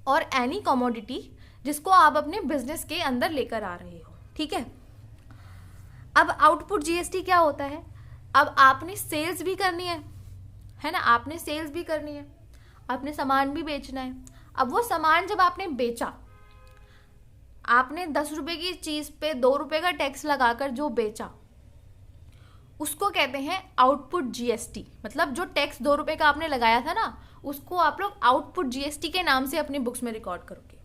और any commodity जिसको आप अपने बिजनेस के अंदर लेकर आ रहे हो, ठीक है। अब आउटपुट जीएसटी क्या होता है? अब आपने सेल्स भी करनी है ना, आपने सेल्स भी करनी है, आपने सामान भी बेचना है। अब वो सामान जब आपने बेचा, आपने 10 रुपए की चीज पे 2 रुपए का टैक्स लगाकर जो बेचा, उसको कहते हैं आउटपुट जीएसटी। मतलब जो टैक्स 2 रुपए का आपने लगाया था ना, उसको आप लोग आउटपुट जीएसटी के नाम से अपनी बुक्स में रिकॉर्ड करोगे,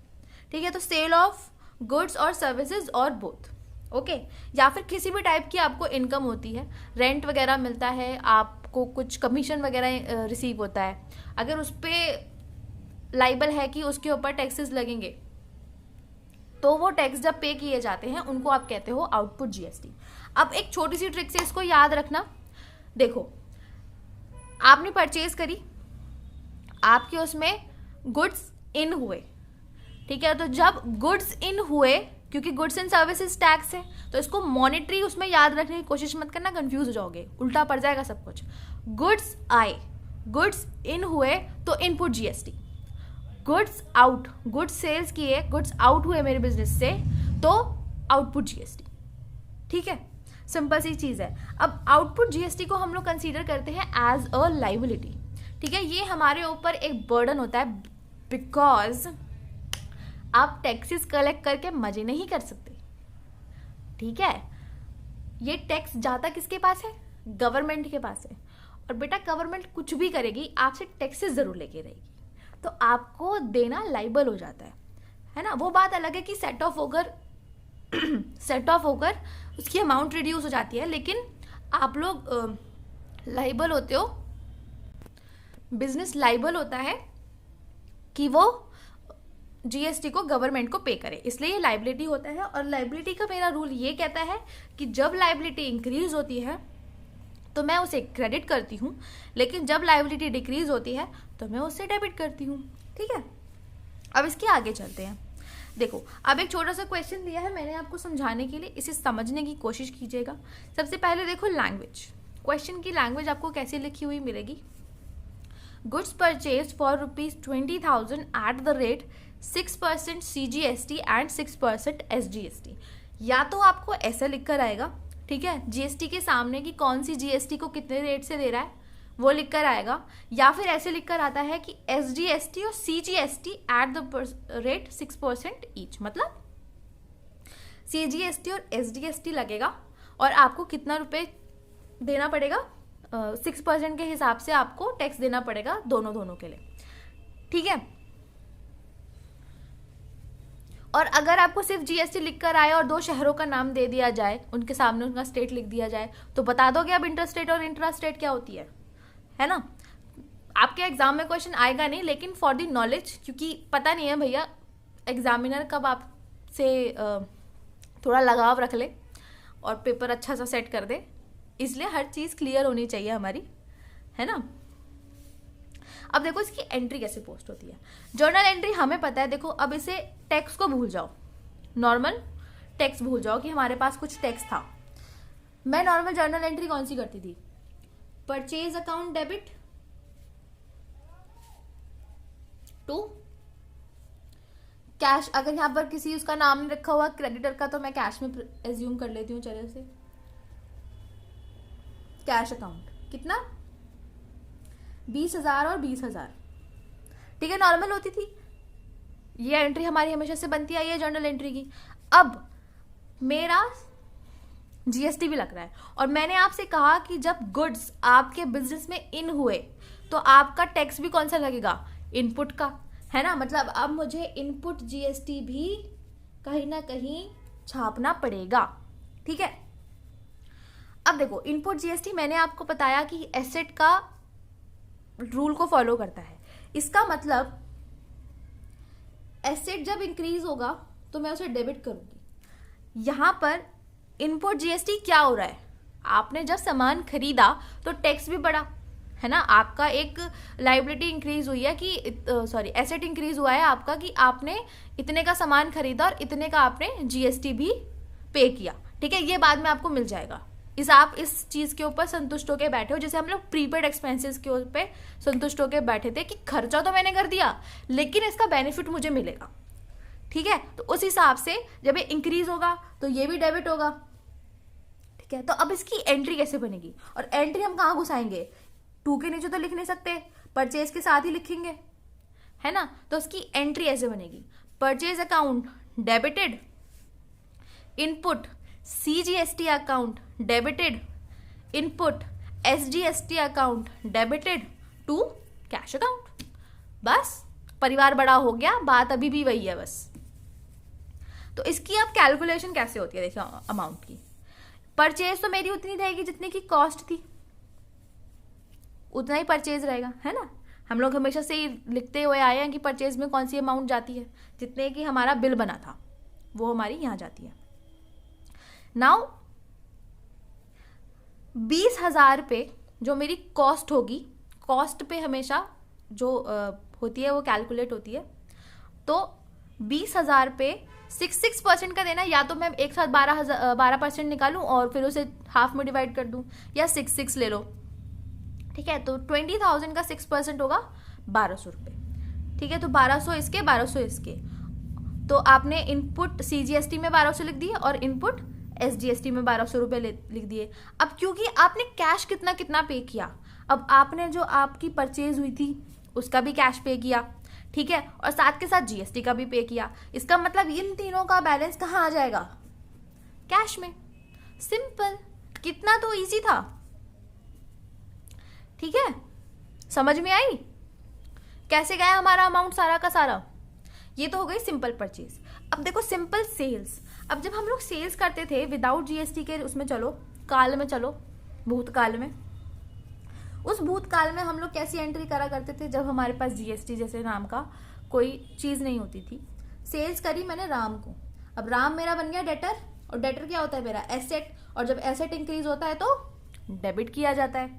ठीक है। तो सेल ऑफ गुड्स और सर्विसेज और बोथ, ओके। या फिर किसी भी टाइप की आपको इनकम होती है, रेंट वगैरह मिलता है, आपको कुछ कमीशन वगैरह रिसीव होता है, अगर उस पर लाइबल है कि उसके ऊपर टैक्सेस लगेंगे, तो वो टैक्स जब पे किए जाते हैं उनको आप कहते हो आउटपुट जीएसटी। अब एक छोटी सी ट्रिक से इसको याद रखना। देखो, आपने परचेज करी, आपके उसमें गुड्स इन हुए, ठीक है। तो जब गुड्स इन हुए, क्योंकि गुड्स एंड सर्विसेज टैक्स है, तो इसको मॉनेटरी उसमें याद रखने की कोशिश मत करना, कंफ्यूज हो जाओगे, उल्टा पड़ जाएगा सब कुछ। गुड्स आए, गुड्स इन हुए तो input GST. Goods out, goods sales किए, गुड्स आउट हुए मेरे बिजनेस से, तो आउटपुट जीएसटी, ठीक है। सिंपल सी चीज है। अब आउटपुट जीएसटी को हम लोग कंसीडर करते हैं एज अ लाइबिलिटी, ठीक है। ये हमारे ऊपर एक बर्डन होता है, बिकॉज आप टैक्सेस कलेक्ट करके मजे नहीं कर सकते, ठीक है। ये टैक्स जाता किसके पास है? गवर्नमेंट के पास है। और बेटा गवर्नमेंट कुछ भी करेगी, आपसे टैक्सेस जरूर लेके रहेगी, तो आपको देना लाइबल हो जाता है ना। वो बात अलग है कि सेट ऑफ होकर उसकी अमाउंट रिड्यूस हो जाती है, लेकिन आप लोग लाइबल होते हो, बिजनेस लाइबल होता है कि वो जीएसटी को गवर्नमेंट को पे करे, इसलिए ये लाइबिलिटी होता है। और लाइबिलिटी का मेरा रूल ये कहता है कि जब लाइबिलिटी इंक्रीज होती है तो मैं उसे क्रेडिट करती हूँ, लेकिन जब लाइबिलिटी डिक्रीज होती है तो मैं उससे डेबिट करती हूँ, ठीक है। अब इसके आगे चलते हैं। देखो, अब एक छोटा सा क्वेश्चन दिया है मैंने आपको समझाने के लिए, इसे समझने की कोशिश कीजिएगा। सबसे पहले देखो लैंग्वेज, क्वेश्चन की लैंग्वेज आपको कैसी लिखी हुई मिलेगी। Goods purchase for ₹20,000 at the rate 6% CGST and 6% SGST। या तो आपको ऐसा लिख कर आएगा, ठीक है, जीएसटी के सामने कि कौन सी जीएसटी को कितने रेट से दे रहा है वो लिख कर आएगा, या फिर ऐसे लिख कर आता है कि SGST और CGST at the rate 6% each. मतलब CGST और SGST लगेगा और आपको कितना रुपए देना पड़ेगा, 6% के हिसाब से आपको टैक्स देना पड़ेगा दोनों के लिए, ठीक है। और अगर आपको सिर्फ जीएसटी लिख कर आए और 2 शहरों का नाम दे दिया जाए, उनके सामने उनका स्टेट लिख दिया जाए, तो बता दोगे अब इंटर स्टेट और इंट्रा स्टेट क्या होती है ना। आपके एग्जाम में क्वेश्चन आएगा नहीं, लेकिन फॉर दी नॉलेज, क्योंकि पता नहीं है भैया एग्जामिनर कब आपसे थोड़ा लगाव रख ले और पेपर अच्छा सा सेट कर दे, इसलिए हर चीज़ क्लियर होनी चाहिए हमारी, है ना। अब देखो इसकी एंट्री कैसे पोस्ट होती है। जर्नल एंट्री हमें पता है। देखो अब इसे टैक्स को भूल जाओ, नॉर्मल टैक्स भूल जाओ कि हमारे पास कुछ टैक्स था। मैं नॉर्मल जर्नल एंट्री कौन सी करती थी? Purchase account debit to cash. अगर यहाँ पर किसी उसका नाम नहीं रखा हुआ क्रेडिटर का, तो मैं कैश में एज्यूम कर लेती हूँ चलो से। कैश अकाउंट कितना? 20,000 और 20,000, ठीक है, नॉर्मल होती थी। ये एंट्री हमारी हमेशा से बनती आई है जर्नल एंट्री की। अब मेरा जीएसटी भी लग रहा है और मैंने आपसे कहा कि जब गुड्स आपके बिजनेस में इन हुए तो आपका टैक्स भी कौन सा लगेगा? इनपुट का, है ना। मतलब अब मुझे इनपुट जीएसटी भी कहीं ना कहीं छापना पड़ेगा, ठीक है। अब देखो इनपुट जीएसटी मैंने आपको बताया कि एसेट का रूल को फॉलो करता है। इसका मतलब एसेट जब इंक्रीज होगा तो मैं उसे डेबिट करूंगी। यहां पर इनपुट जीएसटी क्या हो रहा है? आपने जब सामान खरीदा तो टैक्स भी बढ़ा, है ना। आपका एक लायबिलिटी इंक्रीज हुई है कि एसेट इंक्रीज हुआ है आपका कि आपने इतने का सामान खरीदा और इतने का आपने जीएसटी भी पे किया, ठीक है। ये बाद में आपको मिल जाएगा, आप इस चीज़ के ऊपर संतुष्ट होकर बैठे हो, जैसे हम लोग प्रीपेड एक्सपेंसेस के ऊपर संतुष्ट होकर बैठे थे कि खर्चा तो मैंने कर दिया लेकिन इसका बेनिफिट मुझे मिलेगा। ठीक है, तो उस हिसाब से जब ये इंक्रीज होगा तो ये भी डेबिट होगा। ठीक है, तो अब इसकी एंट्री कैसे बनेगी, और एंट्री हम कहाँ घुसाएंगे, 2 के नीचे तो लिख नहीं सकते, परचेज के साथ ही लिखेंगे, है ना। तो उसकी एंट्री ऐसे बनेगी, purchase account debited, input CGST account debited, input SGST account debited to cash account. बस परिवार बड़ा हो गया, बात अभी भी वही है बस। तो इसकी अब कैलकुलेशन कैसे होती है, देखिए अमाउंट की। परचेज तो मेरी उतनी रहेगी जितने की कॉस्ट थी, उतना ही परचेज रहेगा, है ना। हम लोग हमेशा से ही लिखते हुए आए हैं कि परचेज में कौन सी अमाउंट जाती है, जितने की हमारा बिल बना था वो हमारी यहाँ जाती है। नाउ 20,000 पे जो मेरी कॉस्ट होगी, कॉस्ट पे हमेशा जो होती है वो कैलकुलेट होती है। तो 20,000 पे 6% का देना, या तो मैं एक साथ 12% निकालूं और फिर उसे हाफ में डिवाइड कर दूं, या 6 ले लो। ठीक है, तो 20,000 का 6% होगा 1200 रुपये। ठीक है, तो 1200 इसके 1200 इसके, तो आपने इनपुट CGST में 1200 लिख दिए और इनपुट SGST में 1200 रुपये लिख दिए। अब क्योंकि आपने कैश कितना कितना पे किया, अब आपने जो आपकी परचेज हुई थी उसका भी कैश पे किया, ठीक है, और साथ के साथ GST का भी पे किया। इसका मतलब इन तीनों का बैलेंस कहाँ आ जाएगा, कैश में। सिंपल, कितना तो इजी था। ठीक है, समझ में आई कैसे गया हमारा अमाउंट सारा का सारा। ये तो हो गई सिंपल परचेज। अब देखो सिंपल सेल्स। अब जब हम लोग सेल्स करते थे विदाउट GST के, उसमें चलो काल में, चलो भूतकाल में, उस भूतकाल में हम लोग कैसी एंट्री करा करते थे जब हमारे पास GST जैसे नाम का कोई चीज़ नहीं होती थी। सेल्स करी मैंने राम को, अब राम मेरा बन गया डेटर, और डेटर क्या होता है मेरा एसेट, और जब एसेट इंक्रीज होता है तो डेबिट किया जाता है।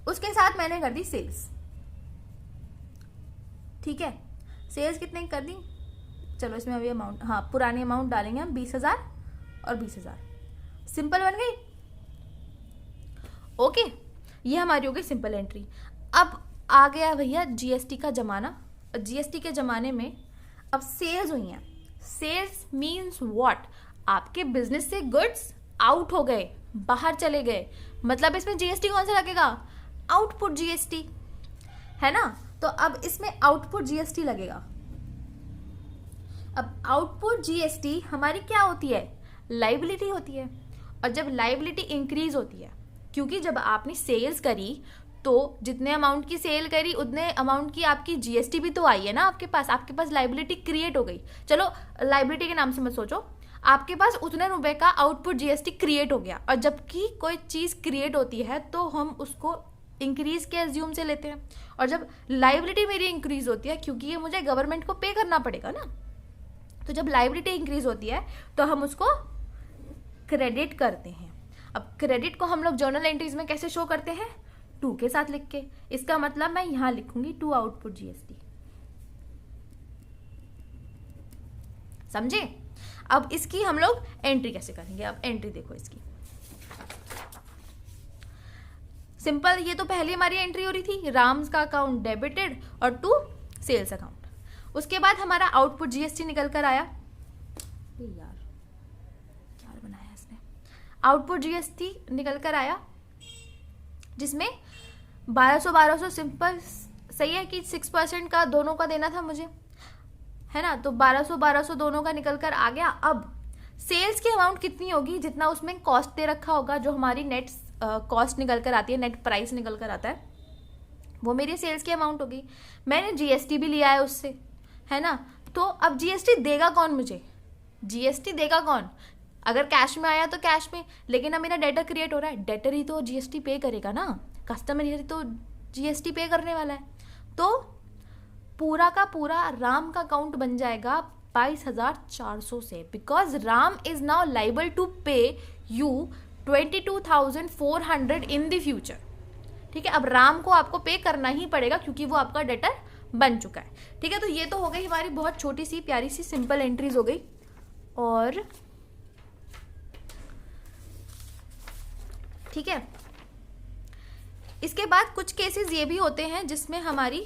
उसके साथ मैंने कर दी सेल्स। ठीक है, सेल्स कितने कर दी, चलो इसमें अभी अमाउंट, हाँ पुरानी अमाउंट डालेंगे हम 20,000 और 20,000, सिंपल बन गई। ओके, ये हमारी हो गई सिंपल एंट्री। अब आ गया भैया GST का जमाना। GST के जमाने में अब सेल्स हुई हैं। सेल्स मीन्स व्हाट, आपके बिजनेस से गुड्स आउट हो गए, बाहर चले गए, मतलब इसमें GST कौन सा लगेगा, आउटपुट GST, है ना। तो अब इसमें आउटपुट GST लगेगा। अब आउटपुट GST हमारी क्या होती है, लाइबिलिटी होती है। और जब लाइबिलिटी इंक्रीज होती है, क्योंकि जब आपने सेल्स करी तो जितने अमाउंट की सेल करी उतने अमाउंट की आपकी GST भी तो आई है ना आपके पास लाइबिलिटी क्रिएट हो गई। चलो लाइबिलिटी के नाम से मत सोचो, आपके पास उतने रुपए का आउटपुट GST क्रिएट हो गया। और जबकि कोई चीज़ क्रिएट होती है तो हम उसको इंक्रीज के एज्यूम से लेते हैं, और जब लाइबिलिटी मेरी इंक्रीज होती है, क्योंकि ये मुझे गवर्नमेंट को पे करना पड़ेगा ना, तो जब लाइबिलिटी इंक्रीज होती है तो हम उसको क्रेडिट करते हैं। अब क्रेडिट को हम लोग जर्नल एंट्रीज में कैसे शो करते हैं, 2 के साथ लिख के। इसका मतलब मैं यहां लिखूंगी 2 आउटपुट GST, समझे। अब इसकी हम लोग एंट्री कैसे करेंगे, अब एंट्री देखो इसकी सिंपल। ये तो पहले हमारी एंट्री हो रही थी, राम्स का अकाउंट डेबिटेड और टू सेल्स अकाउंट। उसके बाद हमारा आउटपुट GST निकल कर आया, यार क्या बनाया इसने, आउटपुट GST निकल कर आया जिसमें 1200 सिंपल सही है कि 6% का दोनों का देना था मुझे, है ना। तो 1200 दोनों का निकल कर आ गया। अब सेल्स की अमाउंट कितनी होगी, जितना उसमें कॉस्ट दे रखा होगा, जो हमारी नेट कॉस्ट निकल कर आती है, नेट प्राइस निकल कर आता है, वो मेरी सेल्स की अमाउंट होगी। मैंने GST भी लिया है उससे, है ना। तो अब GST देगा कौन मुझे, GST देगा कौन, अगर कैश में आया तो कैश में, लेकिन अब मेरा डेटर क्रिएट हो रहा है, डेटर ही तो GST पे करेगा ना, कस्टमर ही तो GST पे करने वाला है। तो पूरा का पूरा राम का अकाउंट बन जाएगा 22,400 से, because Ram is now liable to pay you 22,400 in the future. ठीक है, अब राम को आपको पे करना ही पड़ेगा क्योंकि वो आपका डेटर बन चुका है। ठीक है, तो ये तो हो गई हमारी बहुत छोटी सी प्यारी सी सिंपल एंट्रीज हो गई। और ठीक है। इसके बाद कुछ केसेस ये भी होते हैं जिसमें हमारी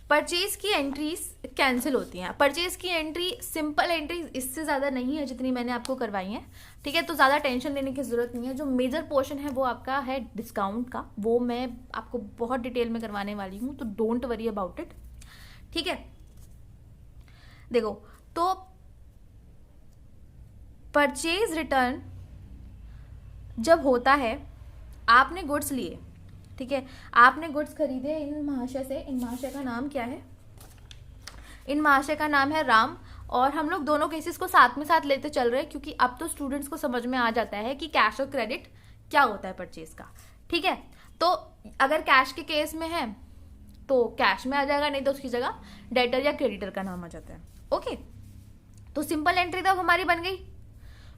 परचेज की एंट्रीज कैंसिल होती हैं। परचेज की एंट्री सिंपल एंट्री इससे ज़्यादा नहीं है जितनी मैंने आपको करवाई है, ठीक है। तो ज़्यादा टेंशन लेने की ज़रूरत नहीं है। जो मेजर पोर्शन है वो आपका है डिस्काउंट का, वो मैं आपको बहुत डिटेल में करवाने वाली हूँ, तो डोंट वरी अबाउट इट, ठीक है। देखो, तो परचेज रिटर्न जब होता है, आपने गुड्स लिए, ठीक है, आपने गुड्स खरीदे इन महाशय से। इन महाशय का नाम क्या है? इन महाशय का नाम है राम। और हम लोग दोनों केसेस को साथ में साथ लेते चल रहे हैं, क्योंकि अब तो स्टूडेंट्स को समझ में आ जाता है कि कैश और क्रेडिट क्या होता है परचेज का, ठीक है। तो अगर कैश के केस में है तो कैश में आ जाएगा, नहीं तो उसकी जगह डेटर या क्रेडिटर का नाम आ जाता है, ओके। तो सिंपल एंट्री तब हमारी बन गई,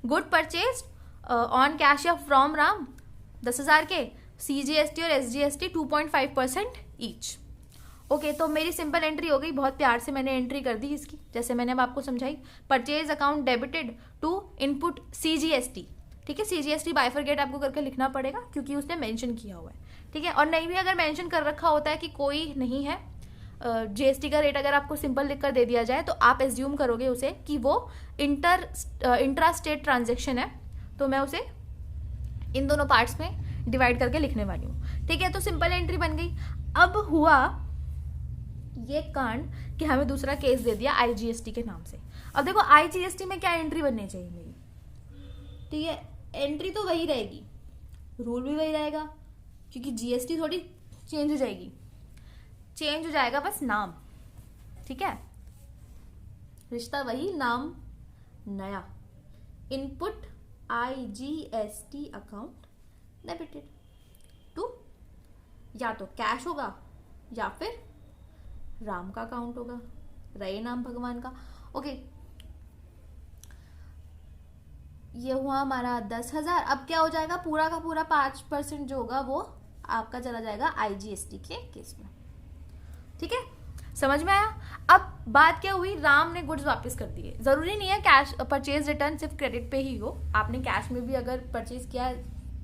गुड परचेज ऑन कैश या फ्रॉम राम 10,000 के, CGST और SGST 2.5% ईच, ओके। तो मेरी सिंपल एंट्री हो गई, बहुत प्यार से मैंने एंट्री कर दी इसकी, जैसे मैंने अब आपको समझाई। Purchase account debited to input CGST, ठीक है। CGST बाइफरगेट आपको करके लिखना पड़ेगा क्योंकि उसने मेंशन किया हुआ है, ठीक है। और नहीं भी अगर मेंशन कर रखा होता है कि कोई नहीं है, GST का रेट अगर आपको सिंपल लिख कर दे दिया जाए तो आप एज्यूम करोगे उसे कि वो इंट्रा स्टेट ट्रांजेक्शन है, तो मैं उसे इन दोनों पार्ट्स में डिवाइड करके लिखने वाली हूँ, ठीक है। तो सिंपल एंट्री बन गई। अब हुआ ये कांड कि हमें दूसरा केस दे दिया IGST के नाम से। अब देखो IGST में क्या एंट्री बननी चाहिए मेरी, ठीक है। एंट्री तो वही रहेगी, रूल भी वही रहेगा, क्योंकि GST थोड़ी चेंज हो जाएगी, चेंज हो जाएगा बस नाम, ठीक है। रिश्ता वही, नाम नया। Input IGST account debited to या तो कैश होगा या फिर राम का अकाउंट होगा, रहे नाम भगवान का, ओके। ये हुआ हमारा 10,000। अब क्या हो जाएगा, पूरा का पूरा 5% जो होगा वो आपका चला जाएगा IGST के केस में, ठीक है। समझ में आया? अब बात क्या हुई, राम ने गुड्स वापस कर दिए। जरूरी नहीं है कैश परचेज रिटर्न सिर्फ क्रेडिट पे ही हो, आपने कैश में भी अगर परचेज किया,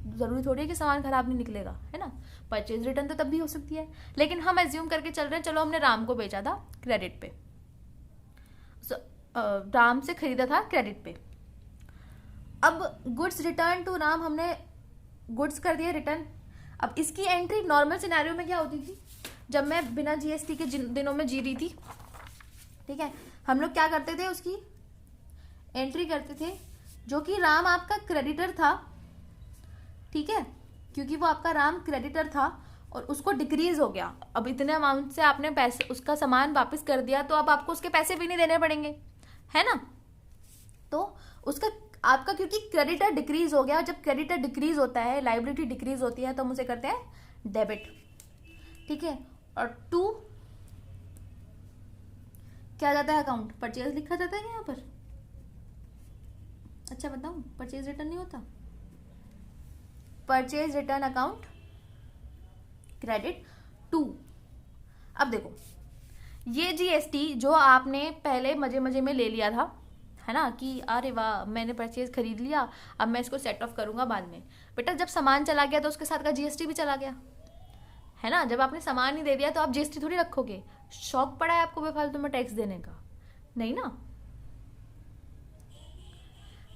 जरूरी थोड़ी है कि सामान खराब नहीं निकलेगा, है ना। परचेज रिटर्न तो तब भी हो सकती है, लेकिन हम एज्यूम करके चल रहे हैं, चलो हमने राम को बेचा था क्रेडिट पे, राम से खरीदा था क्रेडिट पे। अब गुड्स रिटर्न टू राम, हमने गुड्स कर दिए रिटर्न। अब इसकी एंट्री नॉर्मल सिनेरियो में क्या होती थी, जब मैं बिना GST के जिन दिनों में जी रही थी, ठीक है, हम लोग क्या करते थे, उसकी एंट्री करते थे, जो कि राम आपका क्रेडिटर था, ठीक है, क्योंकि वो आपका राम क्रेडिटर था और उसको डिक्रीज हो गया। अब इतने अमाउंट से आपने पैसे, उसका सामान वापस कर दिया, तो अब आपको उसके पैसे भी नहीं देने पड़ेंगे, है ना। तो उसका आपका क्योंकि क्रेडिटर डिक्रीज हो गया, जब क्रेडिटर डिक्रीज होता है, लायबिलिटी डिक्रीज होती है, तो हम उसे करते हैं डेबिट, ठीक है। और टू क्या जाता है, अकाउंट परचेज लिखा जाता है यहाँ पर। अच्छा बताऊं, परचेज रिटर्न नहीं होता, purchase return account credit to. अब देखो, ये GST जो आपने पहले मजे मजे में ले लिया था, है ना, कि अरे वाह मैंने परचेज खरीद लिया, अब मैं इसको सेट ऑफ करूंगा बाद में। बेटा जब सामान चला गया तो उसके साथ का GST भी चला गया, है ना। जब आपने सामान ही दे दिया तो आप GST थोड़ी रखोगे। शौक पड़ा है आपको बेफालतू में टैक्स देने का, नहीं ना।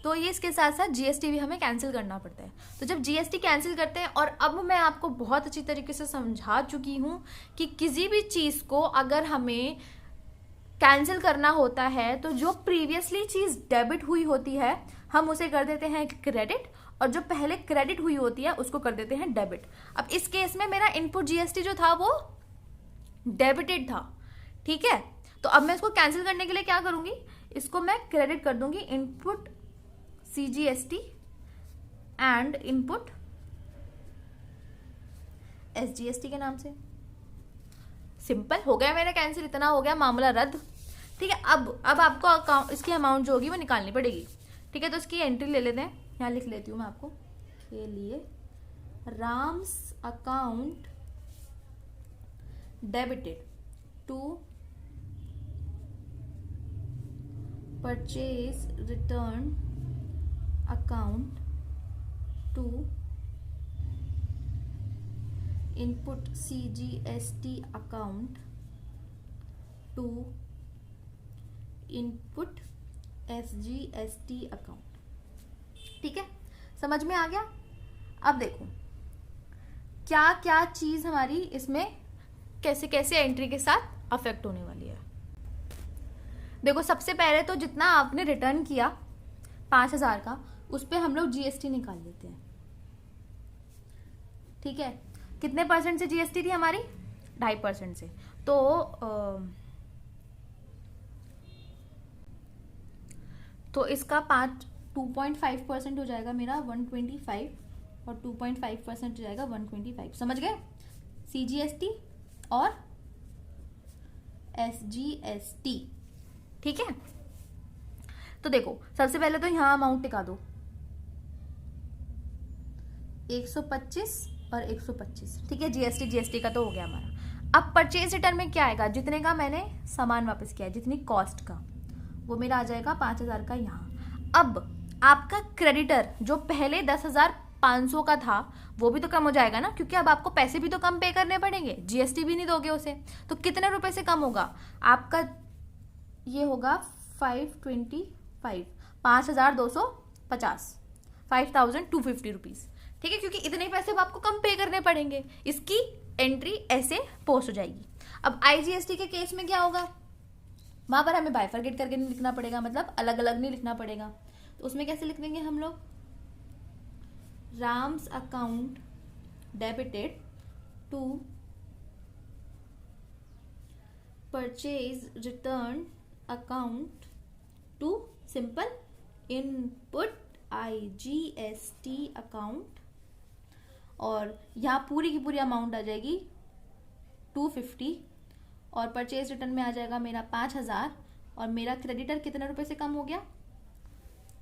तो ये इसके साथ साथ GST भी हमें कैंसिल करना पड़ता है। तो जब GST कैंसिल करते हैं, और अब मैं आपको बहुत अच्छी तरीके से समझा चुकी हूँ कि किसी भी चीज़ को अगर हमें कैंसिल करना होता है तो जो प्रीवियसली चीज़ डेबिट हुई होती है हम उसे कर देते हैं क्रेडिट, और जो पहले क्रेडिट हुई होती है उसको कर देते हैं डेबिट। अब इस केस में मेरा इनपुट GST जो था वो डेबिटेड था, ठीक है। तो अब मैं इसको कैंसिल करने के लिए क्या करूंगी, इसको मैं क्रेडिट कर दूंगी, input CGST and input SGST के नाम से। सिंपल हो गया मेरा कैंसिल, इतना हो गया मामला रद्द, ठीक है। अब आपको अकाउंट इसकी अमाउंट जो होगी वो निकालनी पड़ेगी, ठीक है। तो इसकी एंट्री ले लेते हैं, यहाँ लिख लेती हूँ मैं आपको के लिए, Ram's account debited to purchase return account to input CGST account to input SGST account. ठीक है, समझ में आ गया। अब देखो क्या क्या चीज हमारी इसमें कैसे कैसे एंट्री के साथ अफेक्ट होने वाली है। देखो सबसे पहले तो जितना आपने रिटर्न किया 5,000 का, उस पर हम लोग GST निकाल लेते हैं। ठीक है, कितने परसेंट से GST थी हमारी? 2.5% से। तो इसका 2.5% हो जाएगा मेरा 125, और 2.5% हो जाएगा 125। समझ गए? CGST और SGST। ठीक है, तो देखो सबसे पहले तो यहां अमाउंट टिका दो, 125 और 125। ठीक है, GST का तो हो गया हमारा। अब परचेज रिटर्न में क्या आएगा? जितने का मैंने सामान वापस किया है, जितनी कॉस्ट का, वो मेरा आ जाएगा 5,000 का यहाँ। अब आपका क्रेडिटर जो पहले 10,500 का था, वो भी तो कम हो जाएगा ना, क्योंकि अब आपको पैसे भी तो कम पे करने पड़ेंगे, GST भी नहीं दोगे उसे। तो कितने रुपए से कम होगा आपका? ये होगा 525, 5,250, 5,250 रुपीज। ठीक है, क्योंकि इतने पैसे आपको कम पे करने पड़ेंगे, इसकी एंट्री ऐसे पोस्ट हो जाएगी। अब IGST के केस में क्या होगा? वहां पर हमें बाइफरकेट करके नहीं लिखना पड़ेगा, मतलब अलग अलग नहीं लिखना पड़ेगा। तो उसमें कैसे लिख देंगे हम लोग? Ram's account debited to purchase return account to simple input IGST account, और यहाँ पूरी की पूरी अमाउंट आ जाएगी 250, और परचेज रिटर्न में आ जाएगा मेरा 5,000, और मेरा क्रेडिटर कितने रुपए से कम हो गया?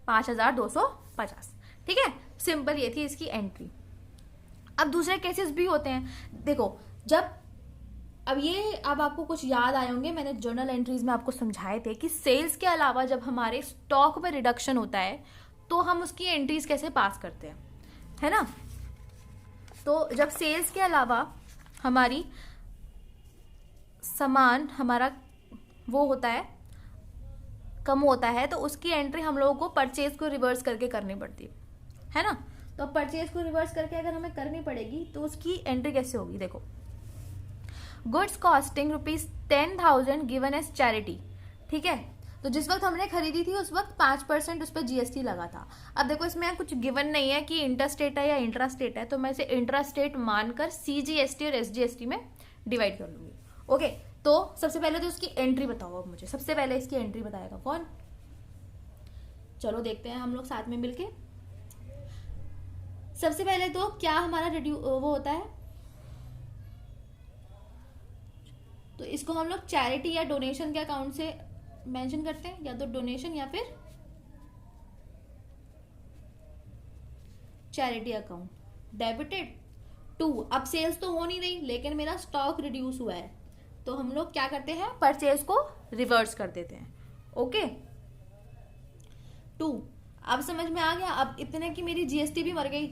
5,250। ठीक है, सिंपल ये थी इसकी एंट्री। अब दूसरे केसेस भी होते हैं। देखो अब आपको कुछ याद आए होंगे, मैंने जर्नल एंट्रीज में आपको समझाए थे कि सेल्स के अलावा जब हमारे स्टॉक में रिडक्शन होता है तो हम उसकी एंट्रीज कैसे पास करते हैं, है ना। तो जब सेल्स के अलावा हमारी सामान हमारा वो होता है, कम होता है, तो उसकी एंट्री हम लोगों को परचेज को रिवर्स करके करनी पड़ती है ना। तो परचेज को रिवर्स करके अगर हमें करनी पड़ेगी तो उसकी एंट्री कैसे होगी? देखो, goods costing ₹10,000 given as charity. ठीक है, तो जिस वक्त हमने खरीदी थी उस वक्त 5% उस पर GST लगा था। अब देखो इसमें कुछ गिवन नहीं है कि इंटरस्टेट है या इंट्रास्टेट है, तो मैं इसे इंट्रास्टेट मानकर CGST और SGST में डिवाइड कर लूंगी। ओके, तो सबसे पहले तो उसकी एंट्री बताओ। अब मुझे सबसे पहले इसकी एंट्री बताएगा कौन? चलो देखते हैं हम लोग साथ में मिलके। सबसे पहले तो क्या हमारा वो होता है, तो इसको हम लोग चैरिटी या डोनेशन के अकाउंट से मेंशन करते हैं, या तो डोनेशन या फिर चैरिटी अकाउंट डेबिटेड टू। अब सेल्स तो हो नहीं रही, लेकिन मेरा स्टॉक रिड्यूस हुआ है, तो हम लोग क्या करते हैं? परचेज को रिवर्स कर देते हैं। Okay, two. अब समझ में आ गया? अब इतने की मेरी GST भी मर गई,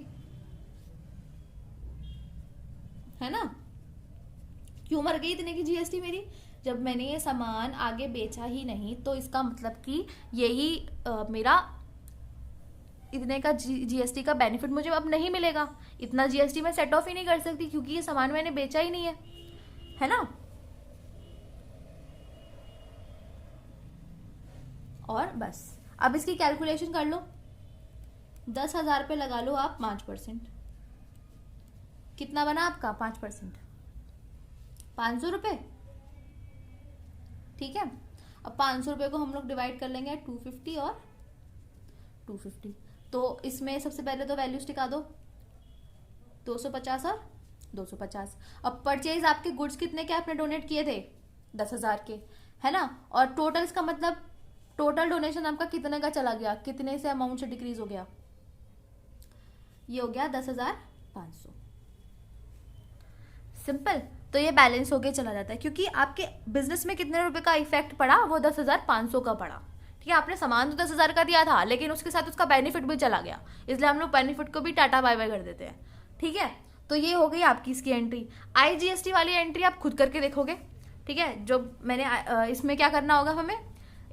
है ना। क्यों मर गई इतने की GST मेरी? जब मैंने ये सामान आगे बेचा ही नहीं, तो इसका मतलब कि यही मेरा इतने का GST का बेनिफिट मुझे अब नहीं मिलेगा। इतना GST मैं सेट ऑफ ही नहीं कर सकती, क्योंकि ये सामान मैंने बेचा ही नहीं है ना। और बस अब इसकी कैलकुलेशन कर लो। 10,000 पे लगा लो आप 5%, कितना बना आपका? 5%, 500 रुपये। ठीक है, अब 500 रुपये को हम लोग डिवाइड कर लेंगे 250 और 250। तो इसमें सबसे पहले तो वैल्यूज टिका दो, 250 और 250। अब परचेज आपके गुड्स कितने के आपने डोनेट किए थे? 10,000 के, है ना। और टोटल इसका मतलब टोटल डोनेशन आपका कितने का चला गया, कितने से अमाउंट से डिक्रीज हो गया? ये हो गया 10,500। सिंपल। तो ये बैलेंस होके चला जाता है, क्योंकि आपके बिजनेस में कितने रुपए का इफेक्ट पड़ा? वो 10,500 का पड़ा। ठीक है, आपने सामान तो 10,000 का दिया था, लेकिन उसके साथ उसका बेनिफिट भी चला गया, इसलिए हम लोग बेनिफिट को भी टाटा बाय बाय कर देते हैं। ठीक है, तो ये हो गई आपकी इसकी एंट्री। IGST वाली एंट्री आप खुद करके देखोगे। ठीक है, जो मैंने इसमें क्या करना होगा हमें,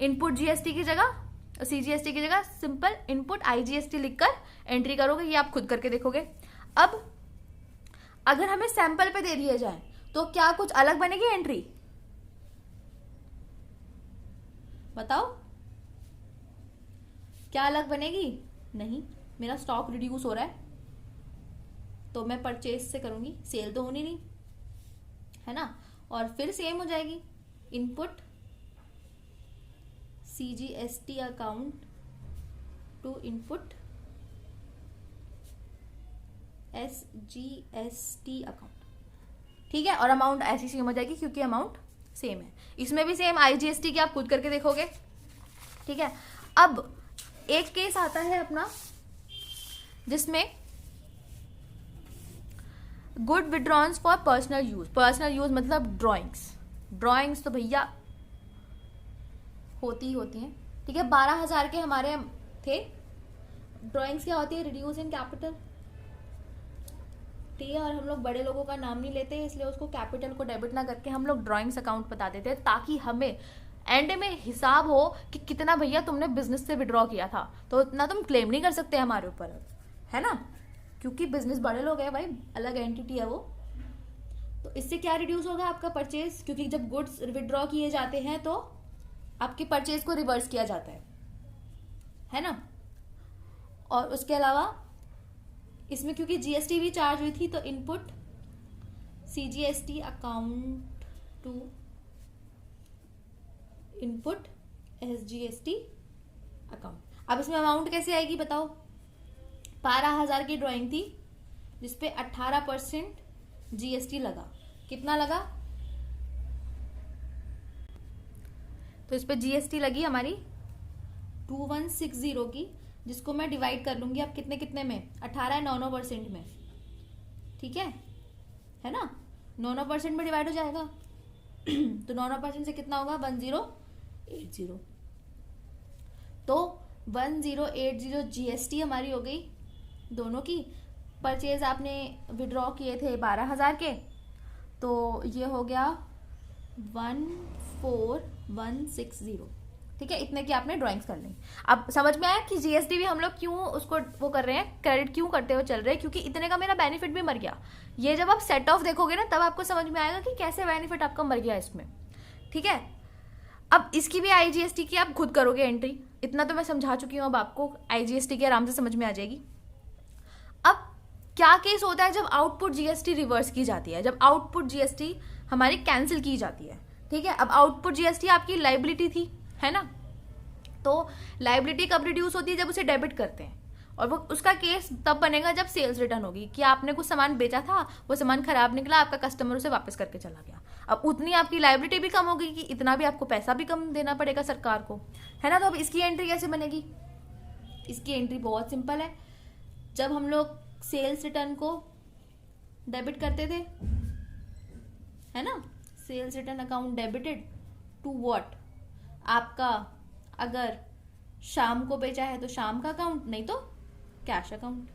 इनपुट GST की जगह, CGST की जगह सिंपल इनपुट IGST लिखकर एंट्री करोगे, ये आप खुद करके देखोगे। अब अगर हमें सैंपल पे दे दिए जाए तो क्या कुछ अलग बनेगी एंट्री, बताओ क्या अलग बनेगी? नहीं, मेरा स्टॉक रिड्यूस हो रहा है तो मैं परचेज से करूंगी, सेल तो होनी नहीं है ना। और फिर सेम हो जाएगी, input CGST account to input SGST account. ठीक है, और अमाउंट ऐसी सेम हो जाएगी क्योंकि अमाउंट सेम है। इसमें भी सेम IGST की आप खुद करके देखोगे। ठीक है, अब एक केस आता है अपना जिसमें good withdrawns for personal use. Personal use मतलब ड्रॉइंग्स तो भैया होती ही होती हैं। ठीक है, 12,000 के हमारे थे। ड्रॉइंग्स क्या होती है, रिड्यूस इन कैपिटल। ठीक है, और हम लोग बड़े लोगों का नाम नहीं लेते, इसलिए उसको कैपिटल को डेबिट ना करके हम लोग ड्रॉइंग्स अकाउंट बता देते हैं, ताकि हमें एंड में हिसाब हो कि कितना भैया तुमने बिजनेस से विड्रॉ किया था, तो इतना तुम क्लेम नहीं कर सकते हमारे ऊपर, है ना, क्योंकि बिजनेस बड़े लोग हैं भाई, अलग एंटिटी है वो। तो इससे क्या रिड्यूस होगा आपका परचेज, क्योंकि जब गुड्स विड्रॉ किए जाते हैं तो आपके परचेज को रिवर्स किया जाता है ना। और उसके अलावा इसमें क्योंकि GST भी चार्ज हुई थी, तो input CGST account to input SGST account. अब इसमें अमाउंट कैसे आएगी बताओ। 12,000 की ड्राइंग थी जिसपे 18% GST लगा, कितना लगा, तो इस पे GST लगी हमारी 2160 की, जिसको मैं डिवाइड कर लूंगी अब कितने कितने में, 18 9% में। ठीक है ना, 9% में डिवाइड हो जाएगा तो 9% से कितना होगा, 1080। तो 1080 GST हमारी हो गई दोनों की। परचेज आपने विड्रॉ किए थे 12,000 के, तो ये हो गया 14,160। ठीक है, इतने की आपने ड्राइंग्स कर ली। अब समझ में आया कि GST भी हम लोग क्यों उसको वो कर रहे हैं, क्रेडिट क्यों करते हुए चल रहे हैं, क्योंकि इतने का मेरा बेनिफिट भी मर गया। ये जब आप सेट ऑफ देखोगे ना, तब आपको समझ में आएगा कि कैसे बेनिफिट आपका मर गया इसमें। ठीक है, अब इसकी भी IGST की आप खुद करोगे एंट्री, इतना तो मैं समझा चुकी हूँ, अब आपको IGST की आराम से समझ में आ जाएगी। अब क्या केस होता है जब आउटपुट GST रिवर्स की जाती है, जब आउटपुट GST हमारी कैंसिल की जाती है। ठीक है, अब आउटपुट GST आपकी लाइबिलिटी थी, है ना, तो लाइबिलिटी कब रिड्यूस होती है, जब उसे डेबिट करते हैं, और वो उसका केस तब बनेगा जब सेल्स रिटर्न होगी, कि आपने कुछ सामान बेचा था, वो सामान खराब निकला, आपका कस्टमर उसे वापस करके चला गया। अब उतनी आपकी लाइबिलिटी भी कम होगी कि इतना भी आपको पैसा भी कम देना पड़ेगा सरकार को, है ना। तो अब इसकी एंट्री कैसे बनेगी, इसकी एंट्री बहुत सिंपल है। जब हम लोग सेल्स रिटर्न को डेबिट करते थे, है ना, sales return account debited to what, आपका अगर शाम को बेचा है तो शाम का अकाउंट, नहीं तो कैश अकाउंट।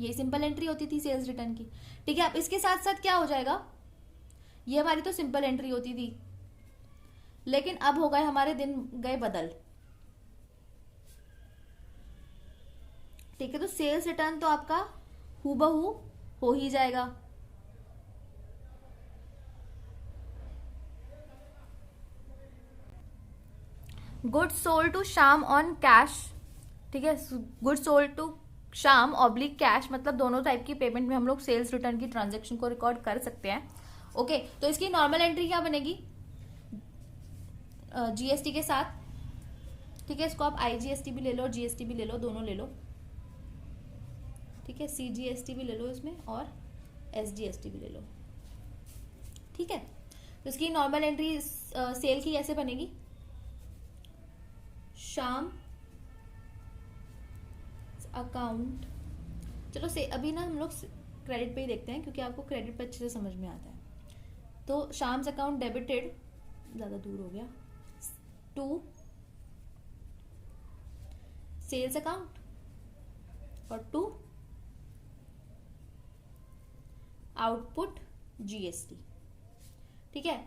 ये सिंपल एंट्री होती थी सेल्स रिटर्न की। ठीक है, अब इसके साथ साथ क्या हो जाएगा, ये हमारी तो सिंपल एंट्री होती थी, लेकिन अब हो गए हमारे दिन गए बदल। ठीक है, तो सेल्स रिटर्न तो आपका हूबहू हो ही जाएगा। गुड्स सोल्ड टू शाम ऑन कैश। ठीक है, गुड्स सोल्ड टू शाम ऑब्लिक कैश, मतलब दोनों टाइप की पेमेंट में हम लोग सेल्स रिटर्न की ट्रांजैक्शन को रिकॉर्ड कर सकते हैं। ओके, तो इसकी नॉर्मल एंट्री क्या बनेगी, GST के साथ। ठीक है, इसको आप IGST भी ले लो, GST भी ले लो, दोनों ले लो। ठीक है, CGST भी ले लो इसमें, और SGST भी ले लो। ठीक है, तो इसकी नॉर्मल एंट्री सेल की कैसे बनेगी, शाम अकाउंट, चलो से अभी ना हम लोग क्रेडिट पे ही देखते हैं, क्योंकि आपको क्रेडिट पे अच्छे से समझ में आता है। तो शाम्स अकाउंट डेबिटेड, ज्यादा दूर हो गया, टू सेल्स अकाउंट और 2 आउटपुट जीएसटी। ठीक है,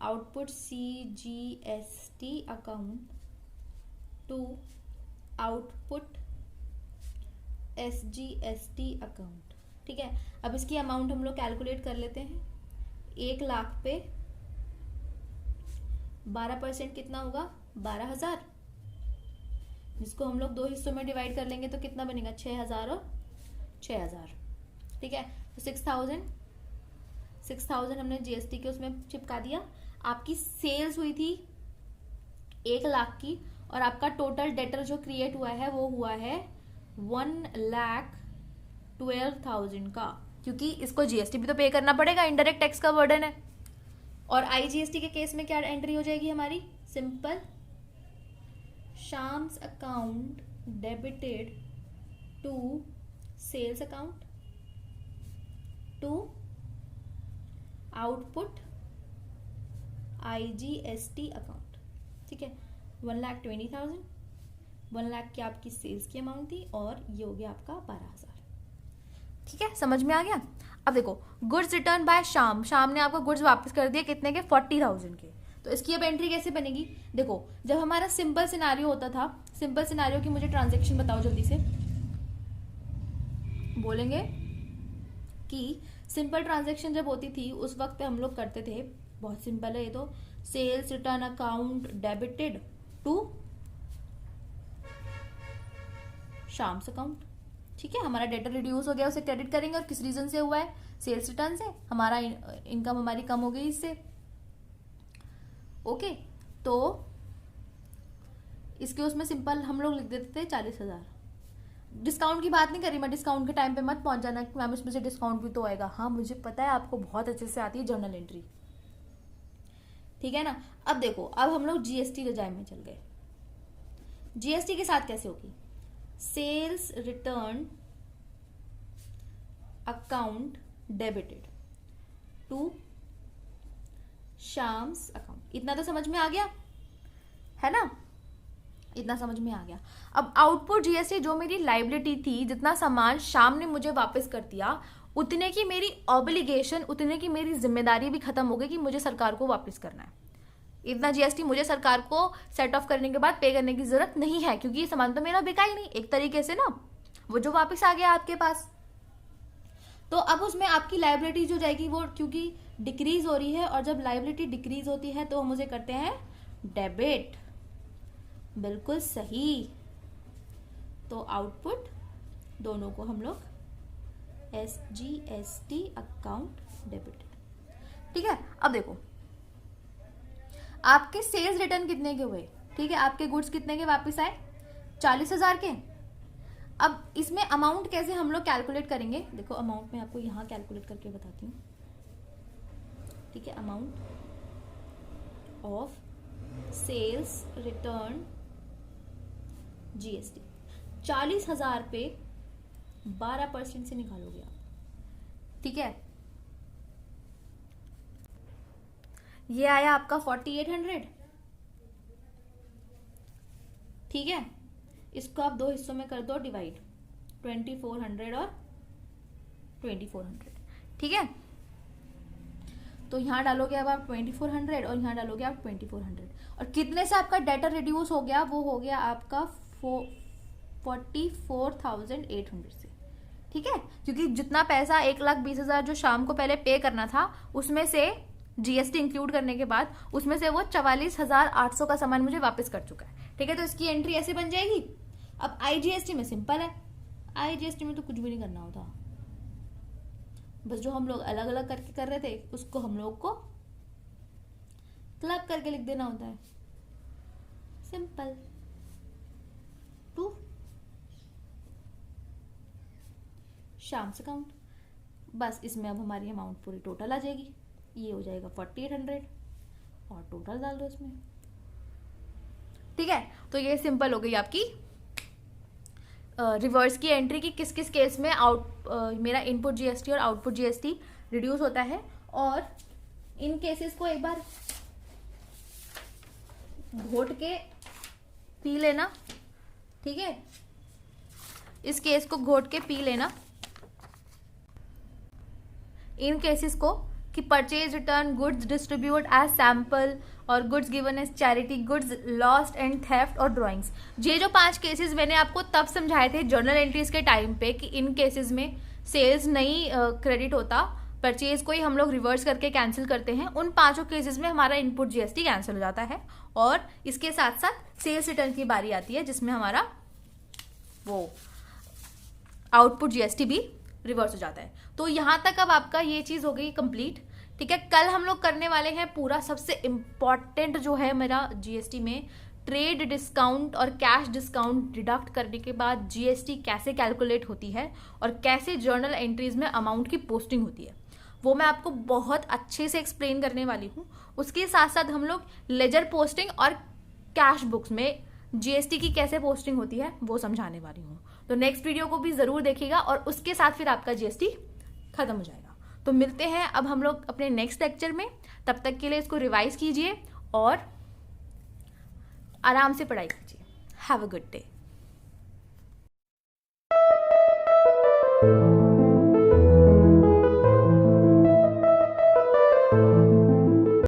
output CGST account to output SGST account. ठीक है, अब इसकी अमाउंट हम लोग कैलकुलेट कर लेते हैं। 1 लाख पे 12% कितना होगा? 12,000, जिसको हम लोग 2 हिस्सों में डिवाइड कर लेंगे तो कितना बनेगा? 6,000 और 6,000। ठीक है, तो 6,000 हमने जीएसटी के उसमें चिपका दिया। आपकी सेल्स हुई थी 1 लाख की, और आपका टोटल डेटर जो क्रिएट हुआ है वो हुआ है 1,12,000 का, क्योंकि इसको जीएसटी भी तो पे करना पड़ेगा, इनडायरेक्ट टैक्स का बर्डन है। और आईजीएसटी के केस में क्या एंट्री हो जाएगी हमारी? Simple, Shams account debited to sales account to output IGST account. ठीक है, 1,20,000, 1 लाख की आपकी सेल्स की अमाउंट थी, और ये हो गया आपका 12,000। ठीक है, समझ में आ गया? अब देखो, गुड्स रिटर्न बाय शाम, शाम ने आपको गुड्स वापस कर दिए कितने के? 40,000 के। तो इसकी अब एंट्री कैसे बनेगी? देखो, जब हमारा सिंपल सिनारियो होता था, सिंपल सिनारियो की मुझे ट्रांजैक्शन बताओ जल्दी से। बोलेंगे कि सिंपल ट्रांजैक्शन जब होती थी उस वक्त पे हम लोग करते थे, बहुत सिंपल है ये तो, sales return account debited to Shams account. ठीक है, हमारा डेटर रिड्यूस हो गया, उसे क्रेडिट करेंगे, और किस रीजन से हुआ है? सेल्स रिटर्न से। हमारा इनकम हमारी कम हो गई इससे। ओके, तो इसके उसमें सिंपल हम लोग लिख देते थे 40,000। डिस्काउंट की बात नहीं करी मैं, डिस्काउंट के टाइम पे मत पहुंच जाना कि मैम इसमें से डिस्काउंट भी तो आएगा। हाँ, मुझे पता है आपको बहुत अच्छे से आती है जर्नल एंट्री। ठीक है ना? अब देखो, अब हम लोग जीएसटी रजाई में चल गए। जीएसटी के साथ कैसे होगी? Sales return account debited to Shams account. इतना तो समझ में आ गया है ना? इतना समझ में आ गया। अब आउटपुट जीएसटी, जो मेरी लाइबिलिटी थी, जितना सामान शाम ने मुझे वापस कर दिया, उतने की मेरी ऑब्लिगेशन, उतने की मेरी जिम्मेदारी भी खत्म हो गई कि मुझे सरकार को वापस करना है। इतना जीएसटी मुझे सरकार को सेट ऑफ करने के बाद पे करने की जरूरत नहीं है, क्योंकि ये सामान तो मेरा बिका ही नहीं एक तरीके से ना, वो जो वापस आ गया आपके पास। तो अब उसमें आपकी लायबिलिटी जो जाएगी वो क्योंकि डिक्रीज हो रही है, और जब लायबिलिटी डिक्रीज होती है तो हम उसे करते हैं डेबिट। बिल्कुल सही। तो आउटपुट दोनों को हम लोग SGST अकाउंट डेबिट। ठीक है, अब देखो, आपके सेल्स रिटर्न कितने के हुए? ठीक है, आपके गुड्स कितने के वापस आए? 40,000 के। अब इसमें अमाउंट कैसे हम लोग कैलकुलेट करेंगे? देखो, अमाउंट मैं आपको यहां कैलकुलेट करके बताती हूँ। ठीक है, amount of sales return GST 40,000 पे 12% से निकालोगे आप। ठीक है, ये आया आपका 4800। ठीक है, इसको आप 2 हिस्सों में कर दो डिवाइड, 2400 और 2400। ठीक है, तो यहां डालोगे अब आप 2400 और यहां डालोगे आप 2400, और कितने से आपका डेटर रिड्यूस हो गया? वो हो गया आपका 44,800 से। ठीक है, क्योंकि जितना पैसा 1,20,000 जो शाम को पहले पे करना था, उसमें से जीएसटी इंक्लूड करने के बाद उसमें से वो 44,800 का सामान मुझे वापस कर चुका है। ठीक है, तो इसकी एंट्री ऐसे बन जाएगी। अब आईजीएसटी में सिंपल है, आईजीएसटी में तो कुछ भी नहीं करना होता, बस जो हम लोग अलग अलग करके कर रहे थे उसको हम लोग को क्लब करके लिख देना होता है। सिंपल। टू शाम्स अकाउंट, बस इसमें अब हमारी अमाउंट पूरी टोटल आ जाएगी। ये हो जाएगा 4800 और टोटल डाल दो इसमें। ठीक है, तो ये सिंपल हो गई आपकी रिवर्स की एंट्री की किस किस केस में मेरा इनपुट जीएसटी और आउटपुट जीएसटी रिड्यूस होता है। और इन केसेस को एक बार घोट के पी लेना, ठीक है, इस केस को घोट के पी लेना। इन केसेस को कि purchase, return, goods distribute as sample और goods given as charity, goods lost and theft और ड्राइंग्स। ये जो 5 केसेस मैंने आपको तब समझाए थे जर्नल एंट्रीज के टाइम पे कि इन केसेस में सेल्स नहीं क्रेडिट होता, परचेज को ही हम लोग रिवर्स करके कैंसिल करते हैं, उन 5 केसेस में हमारा इनपुट जीएसटी कैंसिल हो जाता है और इसके साथ साथ सेल्स रिटर्न की बारी आती है जिसमें हमारा वो आउटपुट जीएसटी भी रिवर्स हो जाता है। तो यहां तक अब आपका ये चीज हो गई कंप्लीट। ठीक है, कल हम लोग करने वाले हैं पूरा सबसे इंपॉर्टेंट जो है मेरा जीएसटी में, ट्रेड डिस्काउंट और कैश डिस्काउंट डिडक्ट करने के बाद जीएसटी कैसे कैलकुलेट होती है और कैसे जर्नल एंट्रीज में अमाउंट की पोस्टिंग होती है, वो मैं आपको बहुत अच्छे से एक्सप्लेन करने वाली हूँ। उसके साथ साथ हम लोग लेजर पोस्टिंग और कैश बुक्स में जीएसटी की कैसे पोस्टिंग होती है वो समझाने वाली हूँ। तो नेक्स्ट वीडियो को भी जरूर देखिएगा और उसके साथ फिर आपका जीएसटी खत्म हो जाएगा। तो मिलते हैं अब हम लोग अपने नेक्स्ट लेक्चर में, तब तक के लिए इसको रिवाइज कीजिए और आराम से पढ़ाई कीजिए। Have a good day.